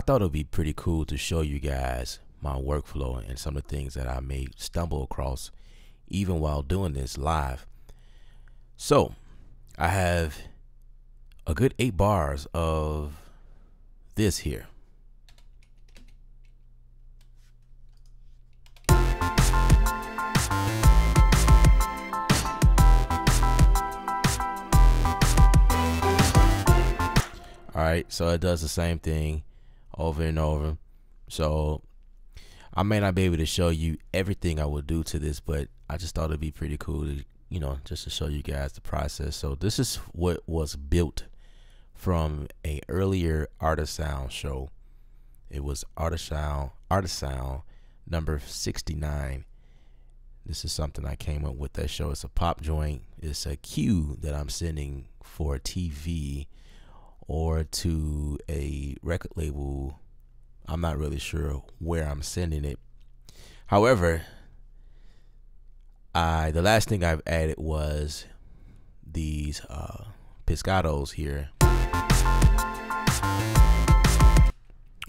I thought it would be pretty cool to show you guys my workflow and some of the things that I may stumble across even while doing this live. So I have a good 8 bars of this here. Alright, so it does the same thing over and over. So I may not be able to show you everything I will do to this, but I just thought it'd be pretty cool to, just to show you guys the process. So this is what was built from a earlier Artisound show. It was Artisound number 69. This is something I came up with that show. It's a pop joint. It's a cue that I'm sending for TV or to a record label. I'm not really sure where I'm sending it. However, the last thing I've added was these pizzicatos here,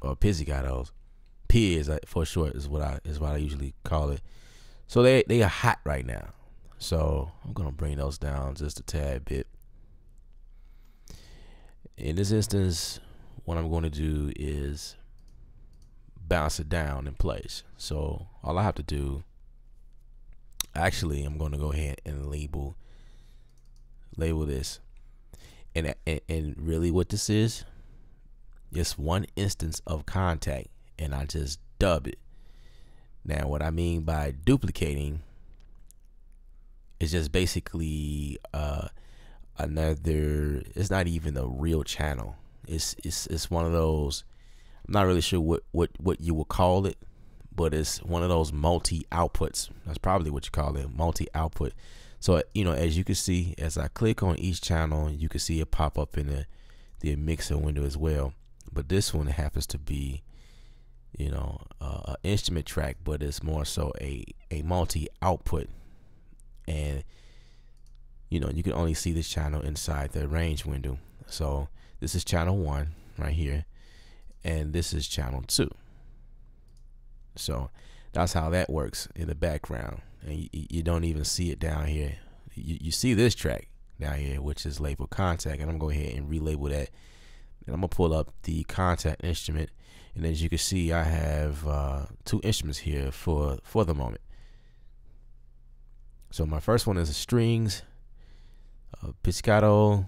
or pizzicatos. Piz for short is what I usually call it. So they are hot right now. So I'm gonna bring those down just a tad bit. In this instance, what I'm going to do is bounce it down in place. So all I have to do, actually, I'm going to go ahead and label this, and really what this is, just one instance of contact, and I just dub it. Now what I mean by duplicating is just basically another, it's not even a real channel. It's one of those, I'm not really sure what you would call it, but it's one of those multi outputs. That's probably what you call it, multi output. So as you can see, as I click on each channel, you can see it pop up in the mixer window as well. But this one happens to be an instrument track, but it's more so a multi output, and you can only see this channel inside the range window. So this is channel 1 right here, and this is channel 2. So that's how that works in the background, and you don't even see it down here. You see this track down here, which is labeled contact, and I'm gonna go ahead and relabel that, and I'm gonna pull up the contact instrument, and as you can see, I have 2 instruments here for the moment. So my first one is a strings, pizzicato,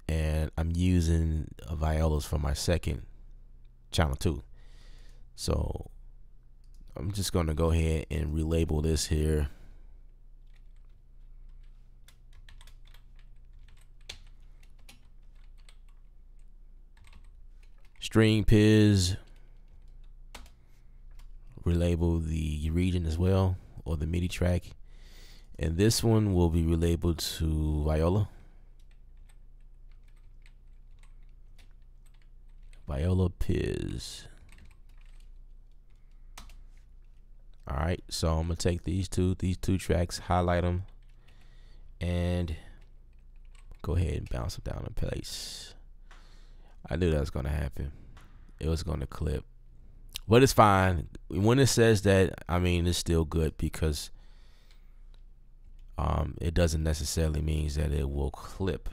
and I'm using violas for my second channel 2. So I'm just going to go ahead and relabel this here. String Piz, relabel the region as well, or the MIDI track, and this one will be relabeled to viola. Viola Piz. Alright, so I'm gonna take these two tracks, highlight them, and go ahead and bounce it down in place. I knew that was gonna happen. It was gonna clip, but it's fine. When it says that, I mean, it's still good, because it doesn't necessarily mean that it will clip,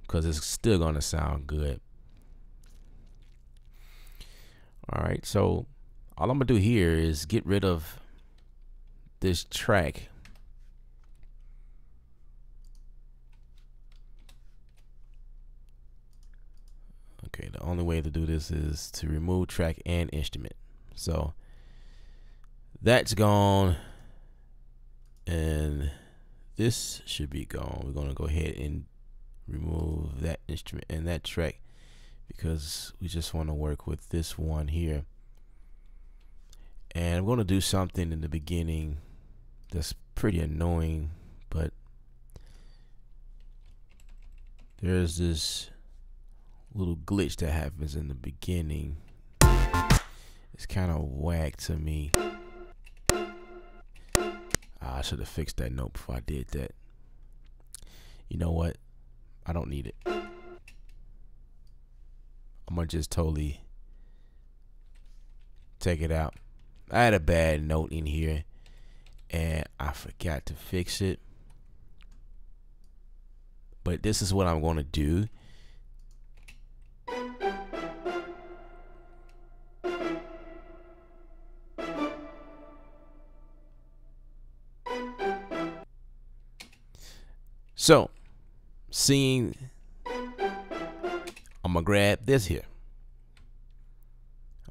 because it's still gonna sound good. All right, so all I'm gonna do here is get rid of this track. Okay, the only way to do this is to remove track and instrument. So that's gone, and this should be gone. We're gonna go ahead and remove that instrument and that track, because we just want to work with this one here. And I'm going to do something in the beginning that's pretty annoying, but there's this little glitch that happens in the beginning. It's kind of whack to me. I should have fixed that note before I did that. You know what? I don't need it. I'm gonna just totally take it out. I had a bad note in here and I forgot to fix it, but this is what I'm gonna do. So, seeing, I'm gonna grab this here.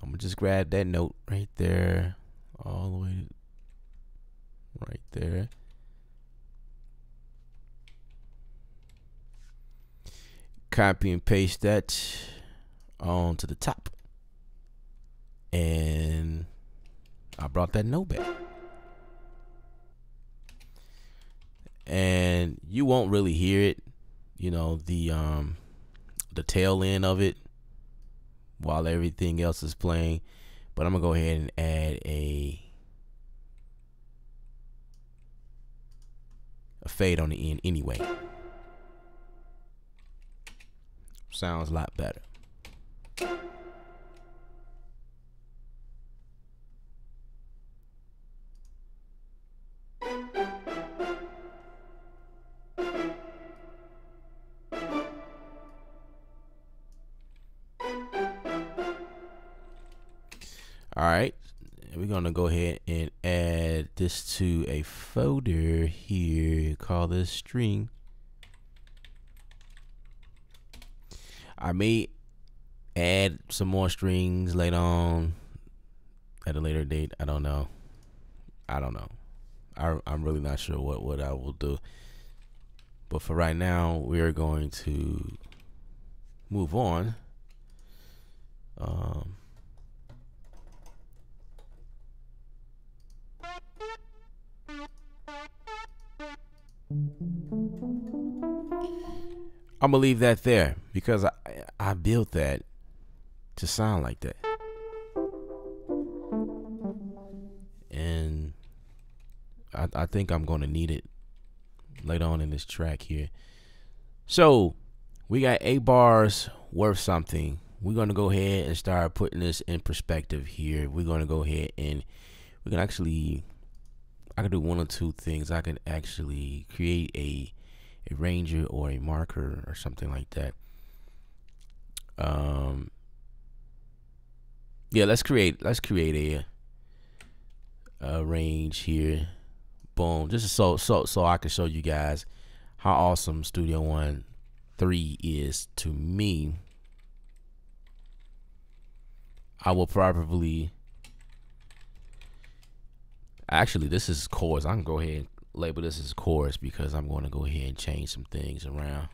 I'm gonna just grab that note right there, all the way right there. Copy and paste that onto the top. And I brought that note back. And you won't really hear it, you know, the tail end of it while everything else is playing. But I'm gonna go ahead and add a fade on the end anyway. Sounds a lot better. All right, we're gonna go ahead and add this to a folder here. Call this string. I may add some more strings later on at a later date. I don't know. I'm really not sure what I will do. But for right now, we're going to move on. I'm gonna leave that there because I built that to sound like that, and I think I'm gonna need it later on in this track here. So we got 8 bars worth something. We're gonna go ahead and start putting this in perspective here. We're gonna go ahead and we can actually, I can do one or two things. I can actually create a ranger or a marker or something like that. Yeah, let's create a range here. Boom, just so I can show you guys how awesome Studio One 3 is to me. I will probably, actually this is chorus. I can go ahead and label this as chorus because I'm going to go ahead and change some things around.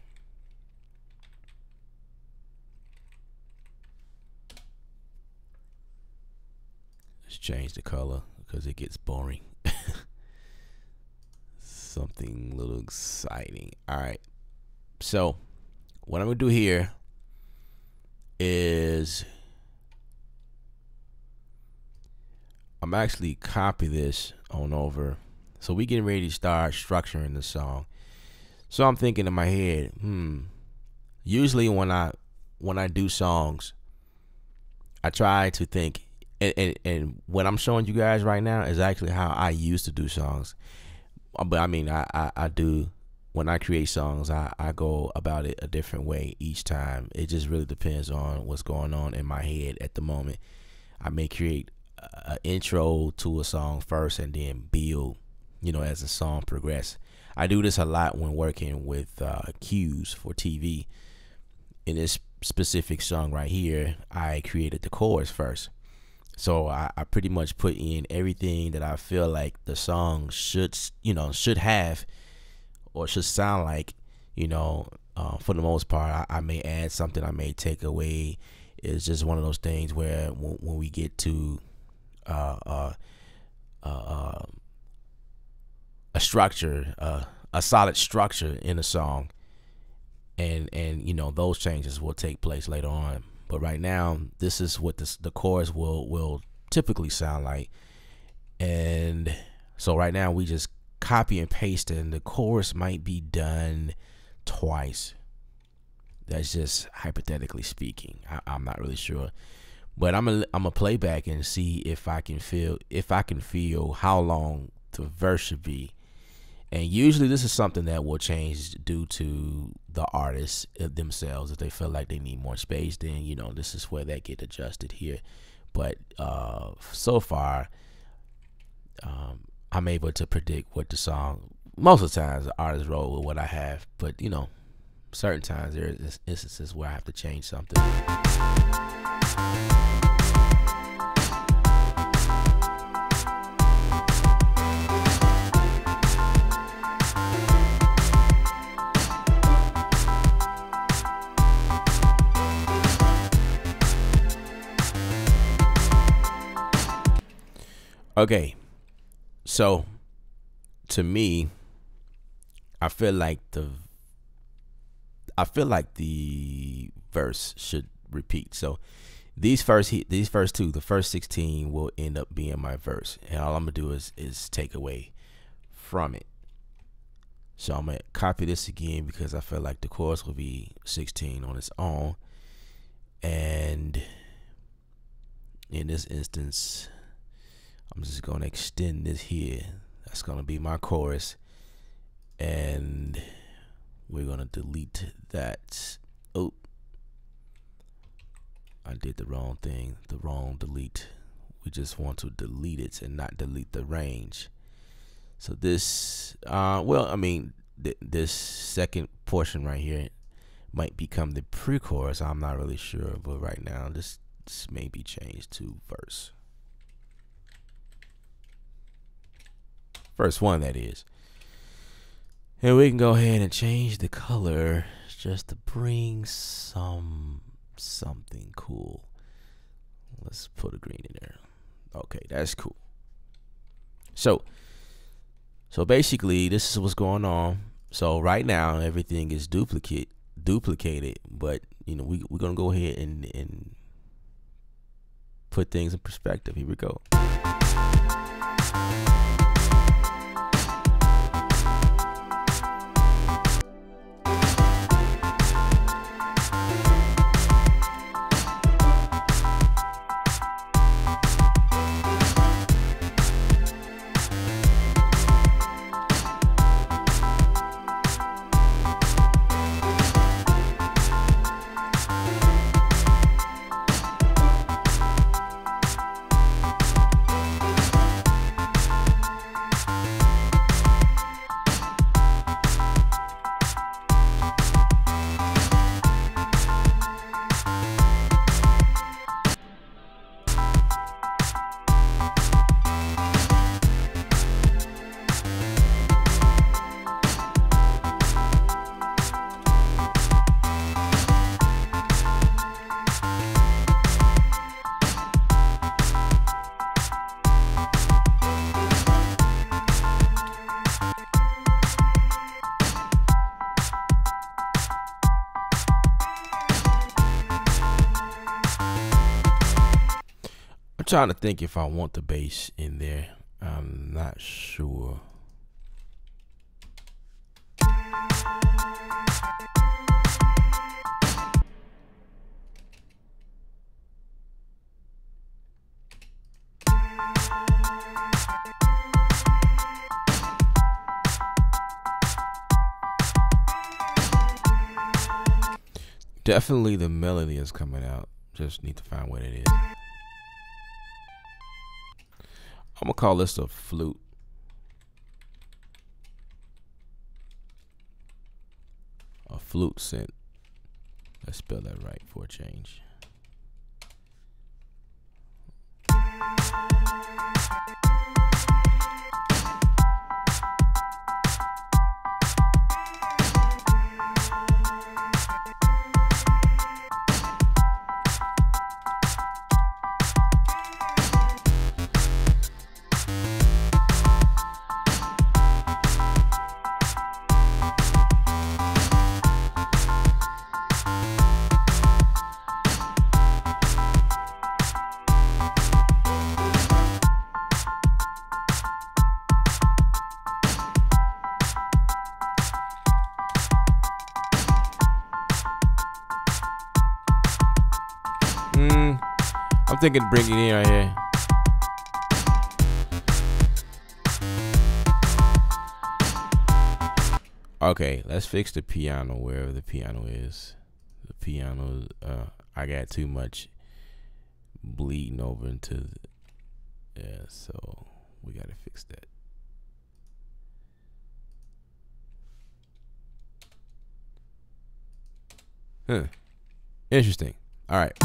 Let's change the color because it gets boring. Something a little exciting. All right, so what I'm gonna do here is I'm actually copy this on over. So we getting ready to start structuring the song. So I'm thinking in my head, usually when I do songs, I try to think, and what I'm showing you guys right now is actually how I used to do songs. But I mean, I do, when I create songs, I go about it a different way each time. It just really depends on what's going on in my head at the moment. I may create an intro to a song first and then build, you know, as the song progresses. I do this a lot when working with cues for TV. In this specific song right here, I created the chorus first. So I pretty much put in everything that I feel like the song should have or should sound like, you know. For the most part, I may add something, I may take away. It's just one of those things where when we get to a structure, a solid structure in a song, and you know, those changes will take place later on. But right now, this is what the chorus will typically sound like. And so right now we just copy and paste it, and the chorus might be done twice. That's just hypothetically speaking. I'm not really sure, but I'm a play back and see if I can feel how long the verse should be. And usually this is something that will change due to the artists themselves. If they feel like they need more space, then this is where that get adjusted here. But so far, I'm able to predict what the song. Most of the times, the artists roll with what I have, but certain times there is instances where I have to change something. Okay, so to me, I feel like the verse should repeat. So these first two, the first 16 will end up being my verse, and all I'm gonna do is take away from it. So I'm gonna copy this again because I feel like the chorus will be 16 on its own, and in this instance, I'm just gonna extend this here. That's gonna be my chorus, and we're gonna delete that. Oh, I did the wrong thing, the wrong delete. We just want to delete it and not delete the range. So this, this second portion right here might become the pre-chorus. I'm not really sure, but right now this may be changed to verse. Verse 1, that is. And we can go ahead and change the color just to bring something cool. Let's put a green in there. Okay, that's cool. So basically this is what's going on. So right now everything is duplicated, but we're gonna go ahead and put things in perspective. Here we go. I'm trying to think if I want the bass in there. I'm not sure. Definitely the melody is coming out. Just need to find what it is. I'm gonna call this a flute. A flute synth. Let's spell that right for a change. I'm thinking bring it in right here. Okay, let's fix the piano wherever the piano is. The piano, I got too much bleeding over into the, yeah, so we gotta fix that. Interesting. All right.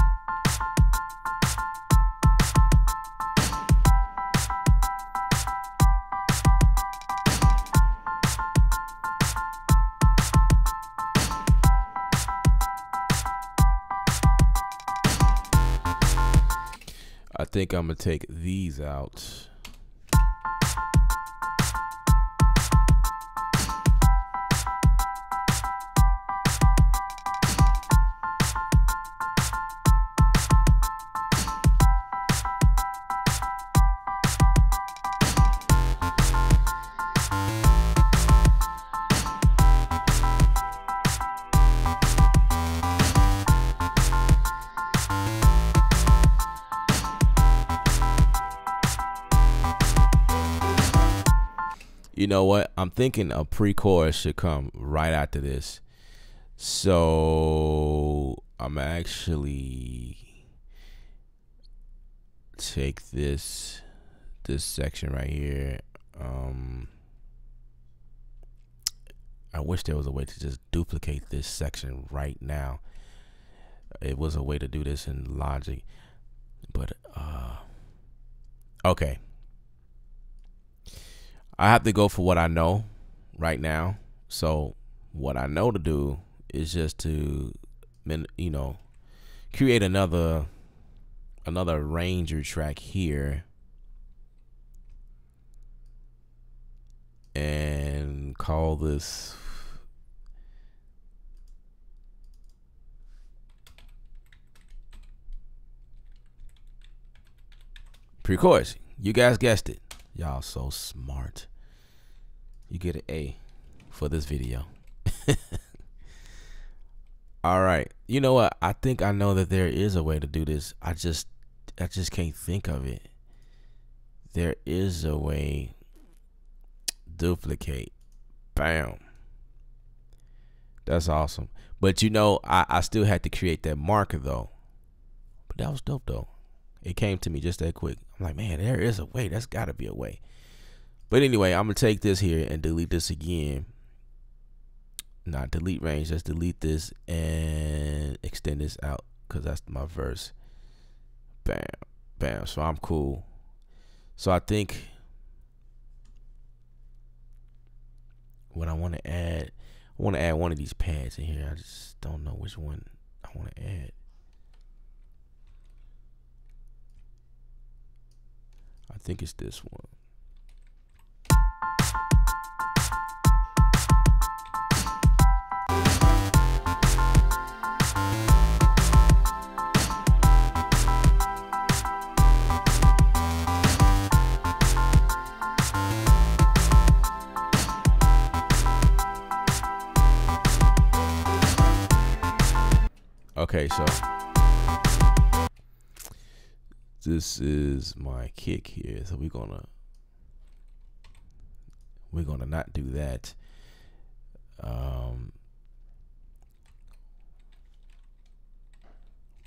I think I'm gonna take these out. You know what? I'm thinking a pre-chorus should come right after this. So I'm actually take this section right here. I wish there was a way to just duplicate this section right now. It was a way to do this in Logic, but okay. I have to go for what I know right now. So what I know to do is just to, you know, create another arranger track here and call this pre-chorus. You guys guessed it. Y'all so smart. You get an A for this video. All right. You know what? I think I know that there is a way to do this. I just can't think of it. There is a way. Duplicate. Bam. That's awesome. But you know, I still had to create that marker though. But that was dope though. It came to me just that quick. I'm like, man, there is a way. That's got to be a way. But anyway, I'm going to take this here and delete this again. Not delete range, just delete this and extend this out because that's my verse. Bam, bam. So I'm cool. So I think what I want to add one of these pads in here. I just don't know which one I want to add. I think it's this one. Okay, so this is my kick here, so we're gonna not do that.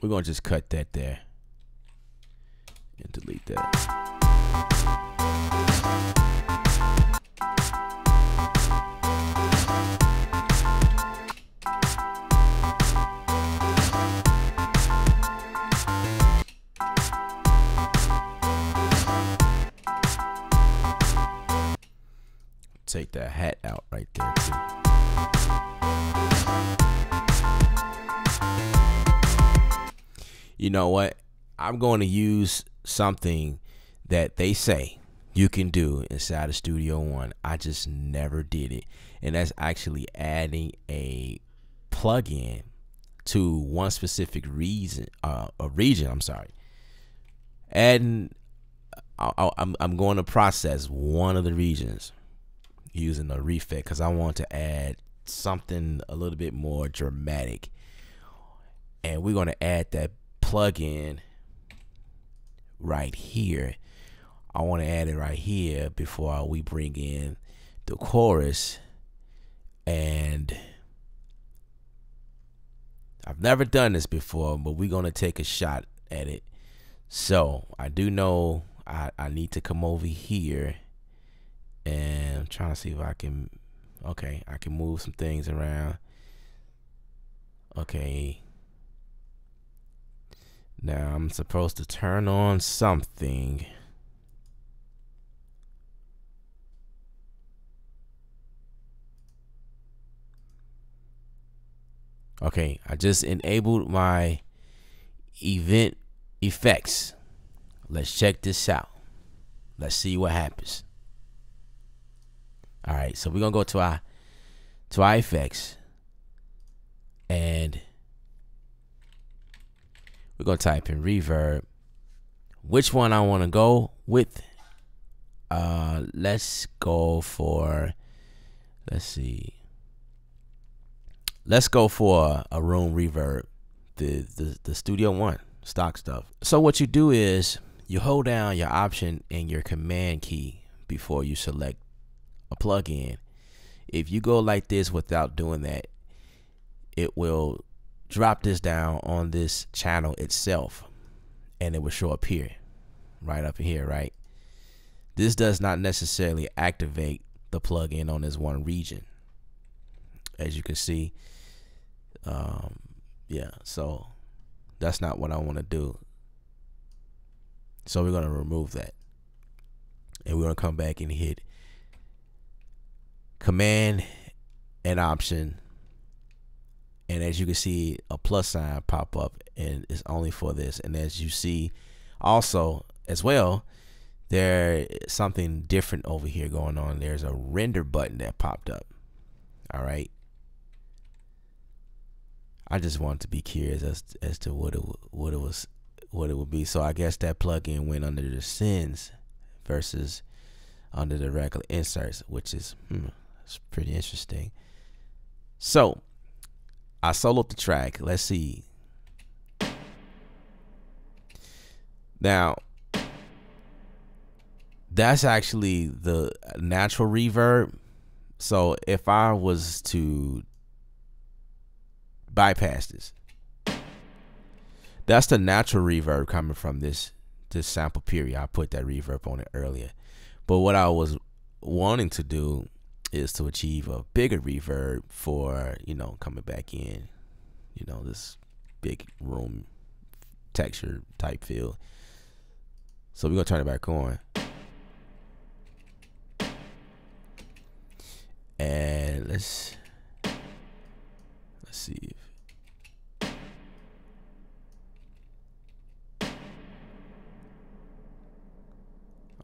We're gonna just cut that there and delete that. Take that hat out right there too. You know what? I'm going to use something that they say you can do inside of Studio One. I just never did it, and that's actually adding a plugin to one specific region. I'm sorry. Adding, I'm going to process one of the regions using a refit because I want to add something a little bit more dramatic, and we're going to add that plugin right here. I want to add it right here before we bring in the chorus. And I've never done this before, but we're going to take a shot at it. So I do know I need to come over here, and I'm trying to see if I can, okay, I can move some things around. Okay. Now I'm supposed to turn on something. Okay, I just enabled my event effects. Let's check this out. Let's see what happens. All right, so we're gonna go to our effects, and we're gonna type in reverb. Which one I want to go with? Let's go for, let's see. Let's go for a room reverb, the Studio One stock stuff. So what you do is you hold down your option and your command key before you select a plugin. If you go like this without doing that, it will drop this down on this channel itself, and it will show up here, right up here, right? This does not necessarily activate the plugin on this one region, as you can see. Yeah, so that's not what I want to do. So we're going to remove that, and we're going to come back and hit command and option, and as you can see, a plus sign pop up, and it's only for this. And as you see also as well, there is something different over here going on. There's a render button that popped up. All right, I just wanted to be curious as to what it would be. So I guess that plugin went under the sends versus under the regular inserts, which is it's pretty interesting. So I soloed the track. Let's see. Now that's actually the natural reverb. So if I was to bypass this, that's the natural reverb coming from this sample period. I put that reverb on it earlier, but what I was wanting to do is to achieve a bigger reverb for, you know, coming back in, you know, this big room texture type feel. So we're gonna turn it back on, and let's see if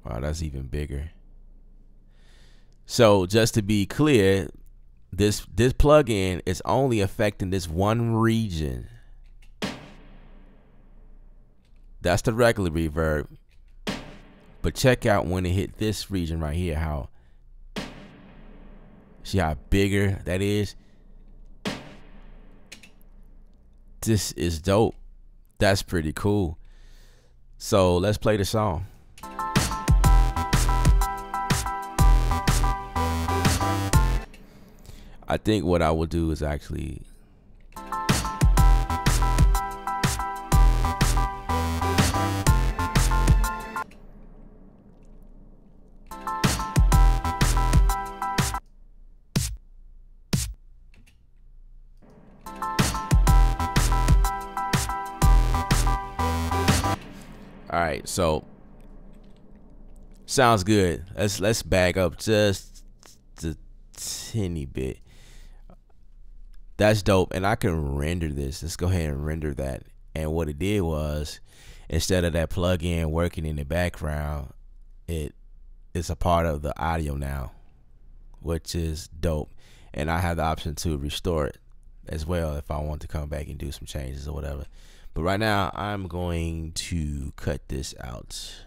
wow, that's even bigger. So just to be clear, this plugin is only affecting this one region. That's the regular reverb. But check out when it hit this region right here, how, see how bigger that is? This is dope. That's pretty cool. So let's play the song. I think what I will do is actually all right, so sounds good. Let's back up just a teeny bit. That's dope, and I can render this. Let's go ahead and render that. And what it did was, instead of that plugin working in the background, it's a part of the audio now, which is dope. And I have the option to restore it as well if I want to come back and do some changes or whatever. But right now, I'm going to cut this out.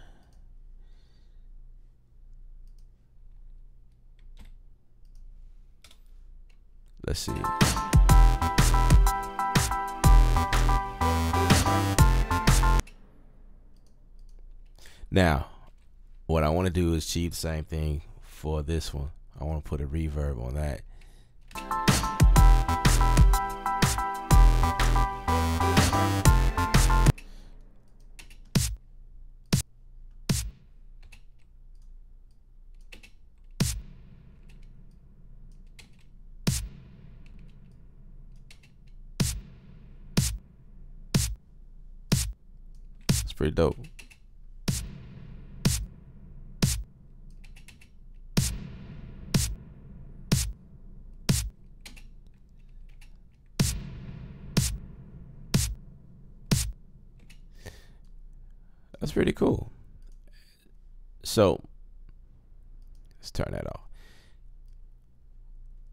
Let's see. Now, what I want to do is achieve the same thing for this one. I want to put a reverb on that. It's pretty dope. That's pretty cool. So let's turn that off.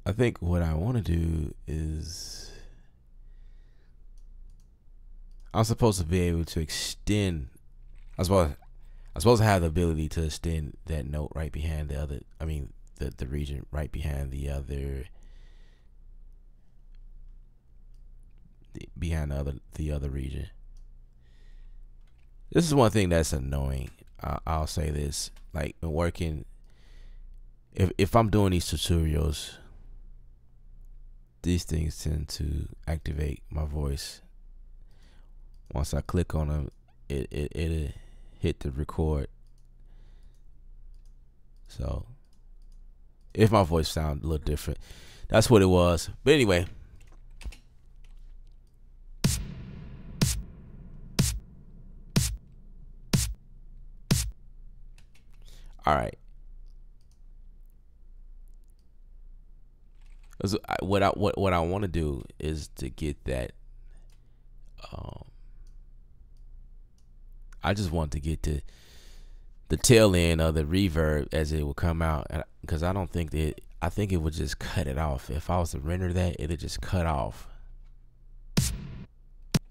I think what I want to do is I'm supposed to be able to extend. I'm supposed to have the ability to extend that note right behind the other. I mean, the region right behind the other. Behind the other region. This is one thing that's annoying. I'll say this, like when working, if I'm doing these tutorials, these things tend to activate my voice. Once I click on them, it hit the record. So if my voice sounds a little different, that's what it was. But anyway. All right. What I want to do is to get that. I just want to get to the tail end of the reverb as it will come out, because I don't think that. I think it would just cut it off. If I was to render that, it'd just cut off.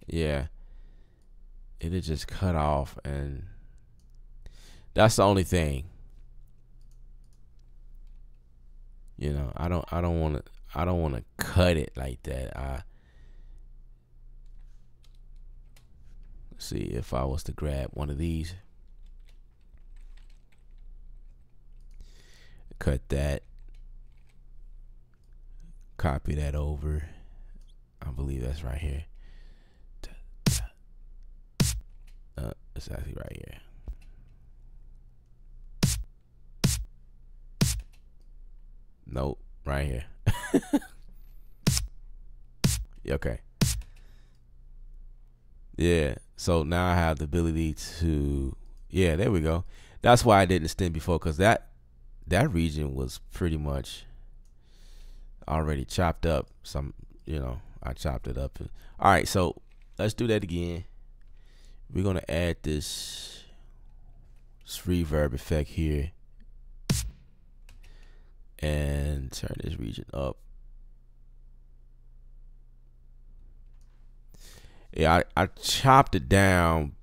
Yeah. It'd just cut off, and that's the only thing. You know, I don't want to cut it like that. See if I was to grab one of these, cut that, copy that over. I believe that's right here. It's actually right here. Nope, right here. Okay. Yeah, so now I have the ability to, yeah, there we go. That's why I didn't extend before, because that region was pretty much already chopped up. I chopped it up. All right, so let's do that again. We're gonna add this reverb effect here and turn this region up. Yeah, I chopped it down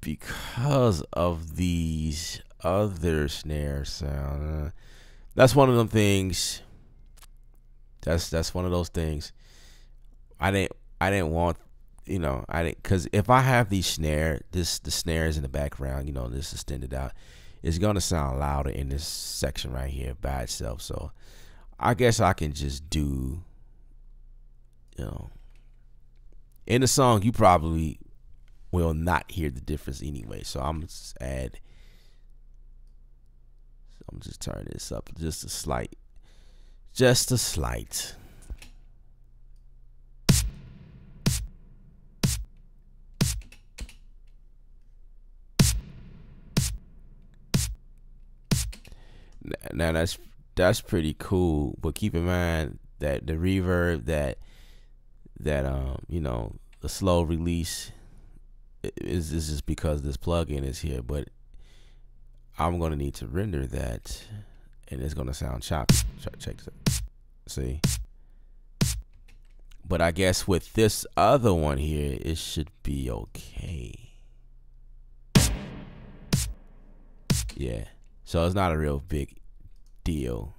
because of these other snare sound. That's one of them things. That's one of those things. I didn't want, because if I have these the snares in the background, this extended out, it's gonna sound louder in this section right here by itself. So I guess I can just do, in the song you probably will not hear the difference anyway. So I'm just turn this up just a slight. Now that's pretty cool, but keep in mind that the reverb that the slow release is just because this plugin is here, but I'm gonna need to render that, and it's gonna sound choppy. Check this out. See, but I guess with this other one here, it should be okay. Yeah, so it's not a real big deal.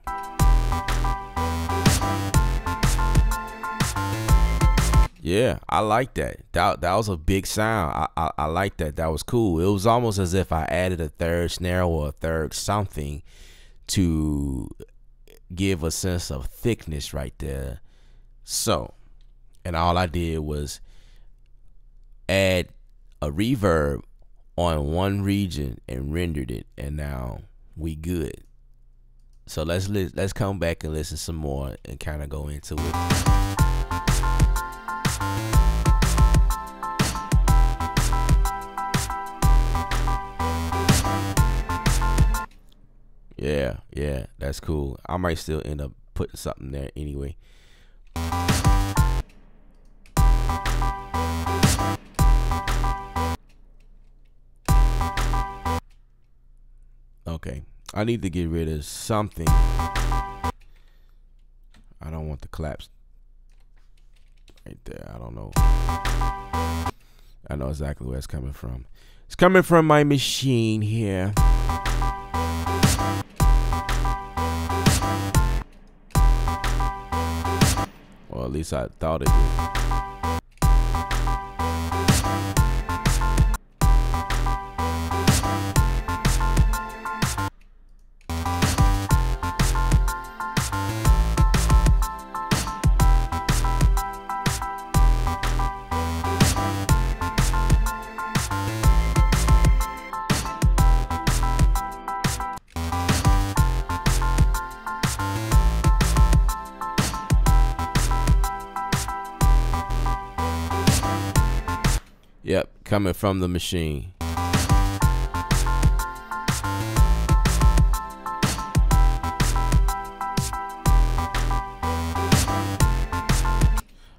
Yeah, I like that. That was a big sound. I like that. That was cool. It was almost as if I added a third snare or a third something to give a sense of thickness right there. So, and all I did was add a reverb on one region and rendered it, and now we good. So let's come back and listen some more and kind of go into it. Yeah, that's cool. I might still end up putting something there anyway. Okay, I need to get rid of something. I don't want the claps right there. I don't know. I know exactly where it's coming from. It's coming from my machine here. Or at least I thought it did. Yep, coming from the machine.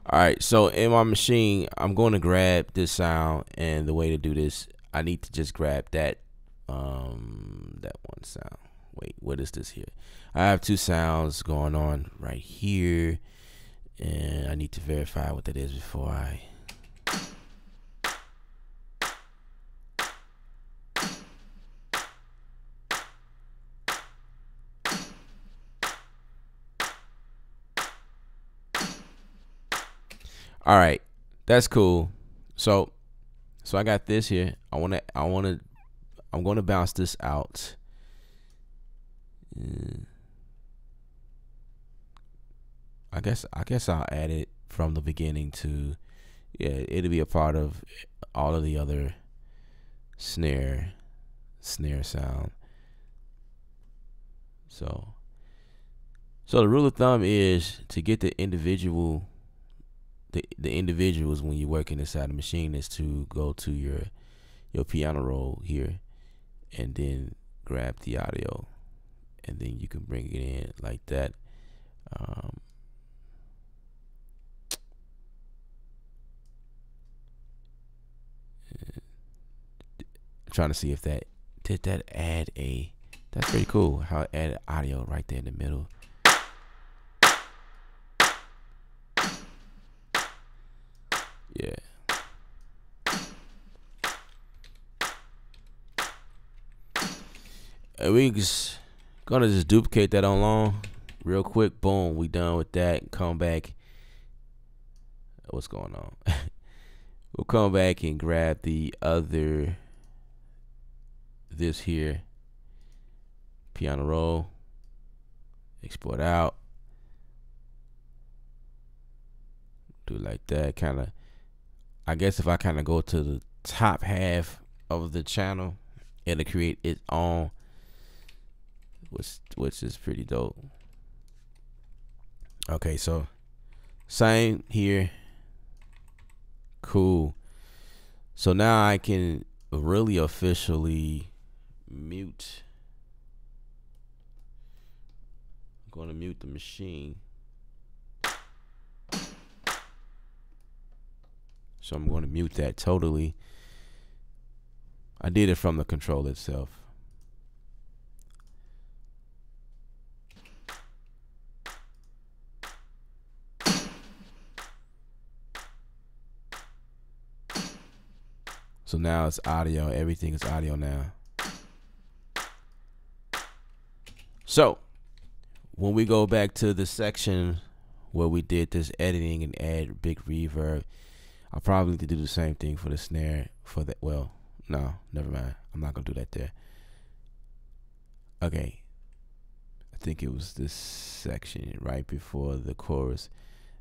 Alright, so in my machine, I'm going to grab this sound, and the way to do this, I need to just grab that that one sound. Wait, what is this here? I have two sounds going on right here, and I need to verify what that is before I all right, that's cool. So I got this here. I'm gonna bounce this out. I guess I'll add it from the beginning to, yeah, it'll be a part of all of the other snare sound. So the rule of thumb is to get the individuals when you're working inside the machine is to go to your piano roll here and then grab the audio, and then you can bring it in like that. Trying to see if that did that add a, that's pretty cool how it added audio right there in the middle. Yeah. And we just gonna just duplicate that on long real quick. Boom, we done with that. Come back. What's going on? We'll come back and grab the other, this here, piano roll, export out, do it like that. Kind of, I guess if I kind of go to the top half of the channel, it'll create its own, which is pretty dope. Okay, so same here. Cool. So now I can really officially mute. I'm going to mute the machine. So I'm going to mute that totally. I did it from the controller itself. So now it's audio. Everything is audio now. So when we go back to the section where we did this editing and add big reverb. I'll probably need to do the same thing for the snare for that. Well, no, never mind. I'm not gonna do that there. Okay, I think it was this section right before the chorus.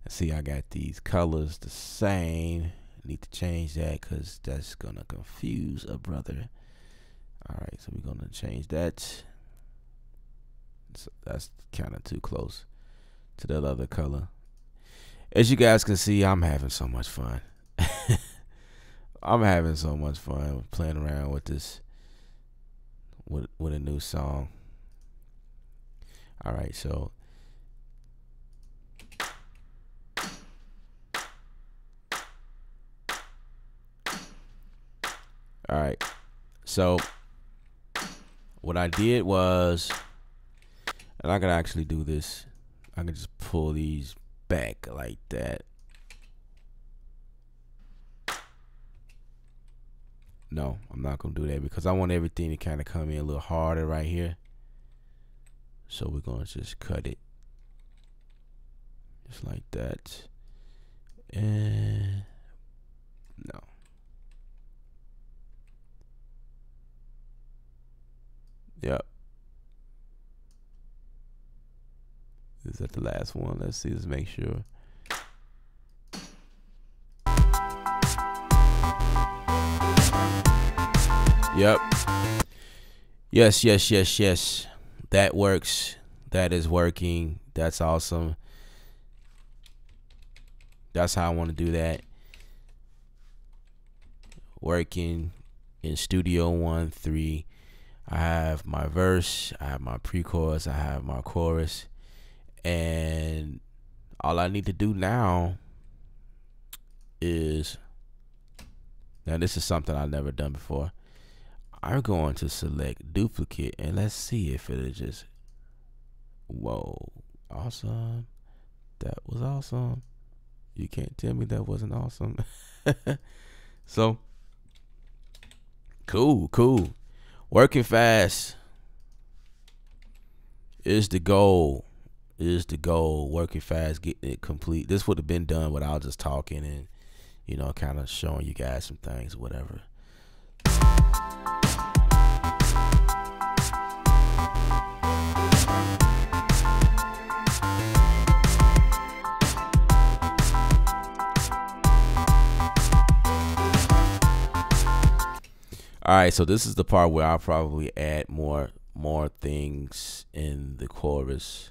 See, I got these colors the same. Need to change that because that's gonna confuse a brother. All right, so we're gonna change that. So that's kind of too close to that other color. As you guys can see, I'm having so much fun. I'm having so much fun playing around with this, with a new song. All right, so all right, so what I did was, and I can actually do this, I can just pull these back like that. No, I'm not gonna do that because I want everything to kind of come in a little harder right here. So we're gonna just cut it just like that. And no. Yep. Is that the last one? Let's see, let's make sure. Yep. Yes, yes, yes, yes. That works. That is working. That's awesome. That's how I want to do that. Working in Studio 1-3. I have my verse, I have my pre-chorus, I have my chorus, and all I need to do now is, now this is something I've never done before. I'm going to select duplicate and let's see if it'll just, whoa, awesome. That was awesome. You can't tell me that wasn't awesome. So cool. Working fast is the goal. Working fast, getting it complete. This would have been done without just talking and, you know, kind of showing you guys some things, whatever. All right, so this is the part where I'll probably add more things in the chorus.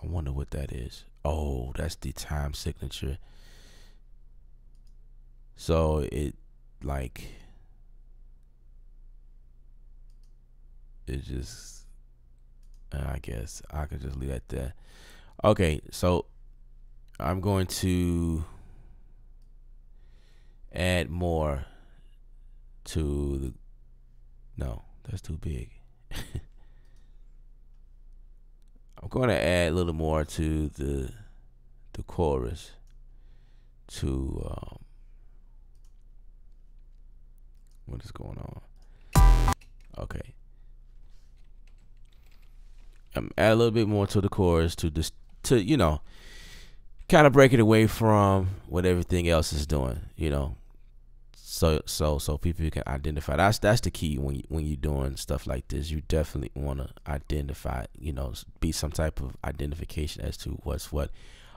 I wonder what that is. Oh, that's the time signature. So it just, I guess I could just leave that there. Okay, so I'm going to add more to the, no, that's too big. I'm going to add a little more to the chorus to what is going on? Okay, add a little bit more to the chorus to just, to, you know, kind of break it away from what everything else is doing, you know. So people can identify. That's the key when you're doing stuff like this. You definitely want to identify, you know, be some type of identification as to what's what.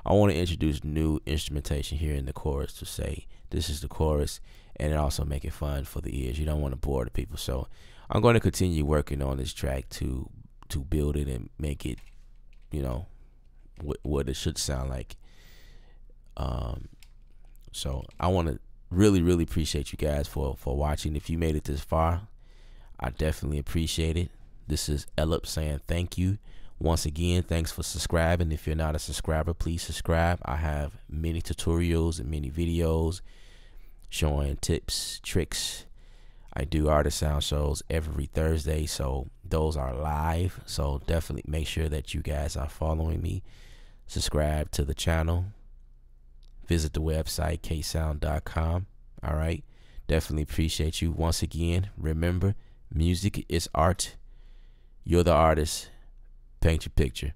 I want to introduce new instrumentation here in the chorus to say this is the chorus, and it also make it fun for the ears. You don't want to bore the people. So I'm going to continue working on this track to build it and make it, you know, what it should sound like. So I want to really appreciate you guys for watching. If you made it this far, I definitely appreciate it. This is Ellip saying thank you once again. Thanks for subscribing. If you're not a subscriber, please subscribe. I have many tutorials and many videos showing tips, tricks. I do artist sound shows every Thursday, so those are live. So definitely make sure that you guys are following me. Subscribe to the channel. Visit the website, ksound.com. All right. Definitely appreciate you. Once again, remember, music is art. You're the artist. Paint your picture.